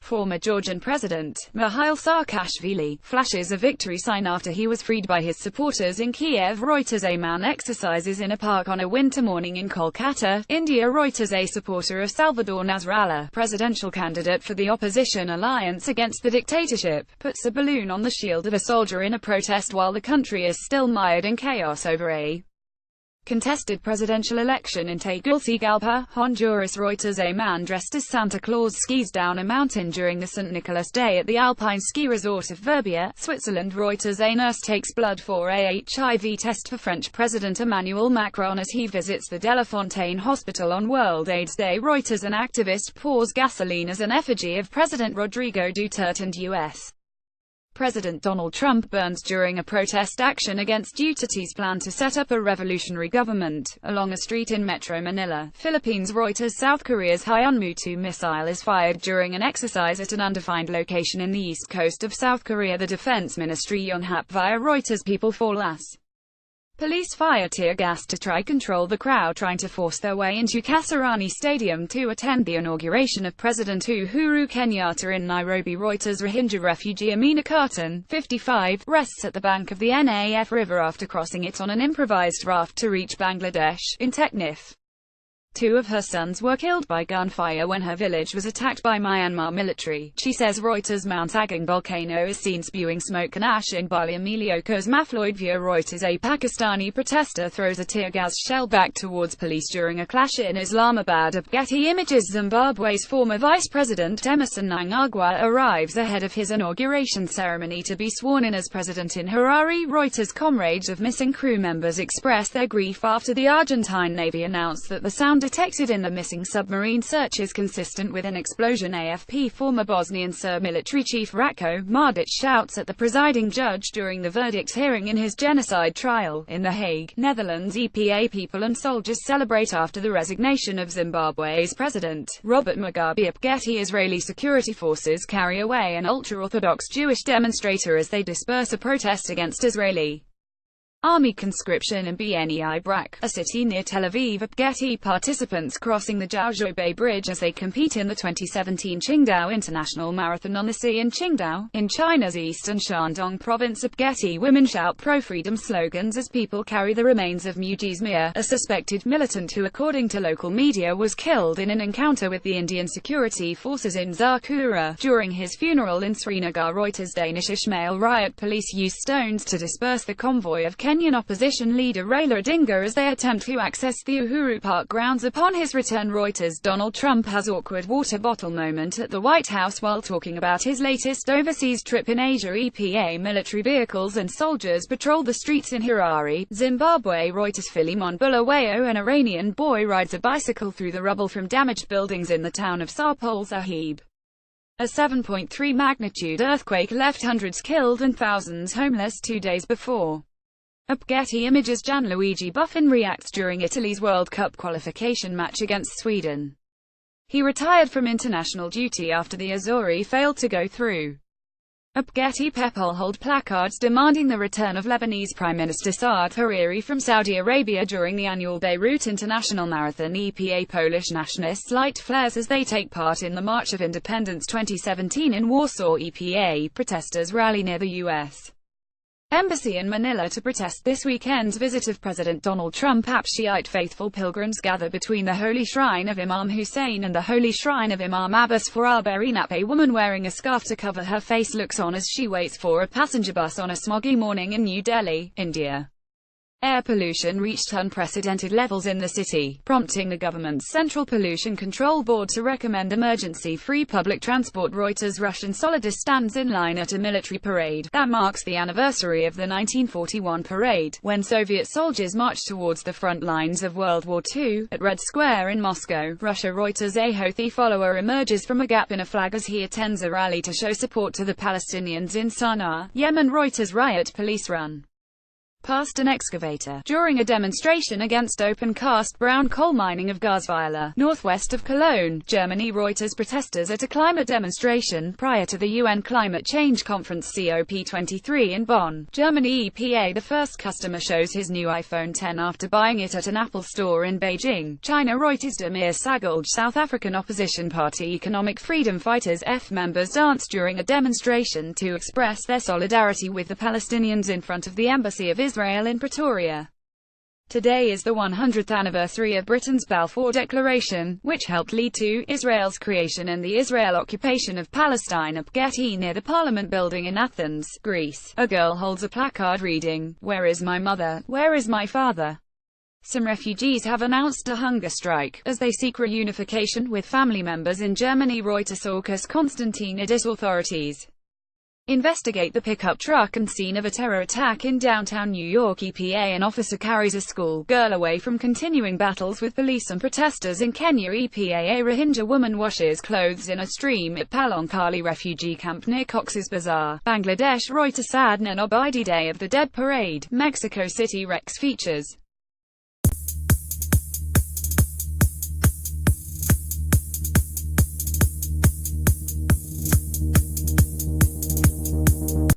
Former Georgian President, Mikhail Saakashvili, flashes a victory sign after he was freed by his supporters in Kiev. Reuters. A man exercises in a park on a winter morning in Kolkata, India. Reuters. A supporter of Salvador Nasrallah, presidential candidate for the opposition alliance against the dictatorship, puts a balloon on the shield of a soldier in a protest while the country is still mired in chaos over a contested presidential election in Tegucigalpa, Honduras. Reuters. A man dressed as Santa Claus skis down a mountain during the St. Nicholas Day at the alpine ski resort of Verbier, Switzerland. Reuters. A nurse takes blood for a HIV test for French President Emmanuel Macron as he visits the Delafontaine Hospital on World AIDS Day. Reuters. An activist pours gasoline as an effigy of President Rodrigo Duterte and U.S. President Donald Trump burns during a protest action against Duterte's plan to set up a revolutionary government, along a street in Metro Manila, Philippines. Reuters. South Korea's Hyunmoo-2 missile is fired during an exercise at an undefined location in the east coast of South Korea, the Defense Ministry Yonhap via Reuters. People fall as police fire tear gas to try control the crowd trying to force their way into Kasarani Stadium to attend the inauguration of President Uhuru Kenyatta in Nairobi. Reuters. Rohingya refugee Amina Khatun, 55, rests at the bank of the Naf River after crossing it on an improvised raft to reach Bangladesh, in Teknaf. Two of her sons were killed by gunfire when her village was attacked by Myanmar military, she says. Reuters. Mount Agung volcano is seen spewing smoke and ash in Bali. Emilio Cosmafloyd via Reuters. A Pakistani protester throws a tear gas shell back towards police during a clash in Islamabad. Getty Images. Zimbabwe's former Vice President Emmerson Mnangagwa arrives ahead of his inauguration ceremony to be sworn in as president in Harare. Reuters. Comrades of missing crew members express their grief after the Argentine Navy announced that the sound detected in the missing submarine search is consistent with an explosion. AFP. Former Bosnian Serb military chief Ratko Mladic shouts at the presiding judge during the verdict hearing in his genocide trial, in The Hague, Netherlands. EPA. People and soldiers celebrate after the resignation of Zimbabwe's president, Robert Mugabe. Getty. Israeli security forces carry away an ultra-Orthodox Jewish demonstrator as they disperse a protest against Israeli army conscription in Bnei Brak, a city near Tel Aviv. Getty. Participants crossing the Jiaozhou Bay Bridge as they compete in the 2017 Qingdao International Marathon on the sea in Qingdao, in China's eastern Shandong province. Getty. Women shout pro-freedom slogans as people carry the remains of Mujiz Mir, a suspected militant who, according to local media, was killed in an encounter with the Indian security forces in Zakura during his funeral in Srinagar. Reuters. Danish Ishmael riot. Police use stones to disperse the convoy of Kenyan opposition leader Raila Odinga as they attempt to access the Uhuru Park grounds upon his return. Reuters. Donald Trump has awkward water bottle moment at the White House while talking about his latest overseas trip in Asia. EPA military vehicles and soldiers patrol the streets in Harare, Zimbabwe. Reuters. Philemon Bulawayo, an Iranian boy, rides a bicycle through the rubble from damaged buildings in the town of Sarpol Sahib. A 7.3 magnitude earthquake left hundreds killed and thousands homeless 2 days before. Getty Images. Gianluigi Buffon reacts during Italy's World Cup qualification match against Sweden. He retired from international duty after the Azzurri failed to go through. Getty. People hold placards demanding the return of Lebanese Prime Minister Saad Hariri from Saudi Arabia during the annual Beirut International Marathon. EPA. Polish nationalists light flares as they take part in the March of Independence 2017 in Warsaw. EPA protesters rally near the U.S. Embassy in Manila to protest this weekend's visit of President Donald Trump. Shiite faithful pilgrims gather between the Holy Shrine of Imam Hussein and the Holy Shrine of Imam Abbas for al-Barinap. A woman wearing a scarf to cover her face looks on as she waits for a passenger bus on a smoggy morning in New Delhi, India. Air pollution reached unprecedented levels in the city, prompting the government's Central Pollution Control Board to recommend emergency-free public transport. Reuters. Russian Solidus stands in line at a military parade that marks the anniversary of the 1941 parade, when Soviet soldiers marched towards the front lines of World War II, at Red Square in Moscow, Russia. Reuters. A Houthi follower emerges from a gap in a flag as he attends a rally to show support to the Palestinians in Sana'a, Yemen. Reuters. Riot police run past an excavator during a demonstration against open-cast brown coal mining of Garsweiler, northwest of Cologne, Germany. Reuters. Protesters at a climate demonstration prior to the UN Climate Change Conference COP23 in Bonn, Germany. EPA. The first customer shows his new iPhone 10 after buying it at an Apple store in Beijing, China. Reuters. Demir Sagalj. South African opposition party Economic Freedom Fighters (EFF) members danced during a demonstration to express their solidarity with the Palestinians in front of the embassy of Israel in Pretoria. Today is the 100th anniversary of Britain's Balfour Declaration, which helped lead to Israel's creation and the Israel occupation of Palestine. Up Getty. Near the Parliament building in Athens, Greece, a girl holds a placard reading, "Where is my mother? Where is my father?" Some refugees have announced a hunger strike, as they seek reunification with family members in Germany. Reuters. August. Constantinidis. Authorities investigate the pickup truck and scene of a terror attack in downtown New York. EPA. An officer carries a school girl away from continuing battles with police and protesters in Kenya. EPA. A Rohingya woman washes clothes in a stream at Palonkali refugee camp near Cox's Bazar, Bangladesh. Reuters. Adnan Obaidi. Day of the Dead parade, Mexico City. Rex features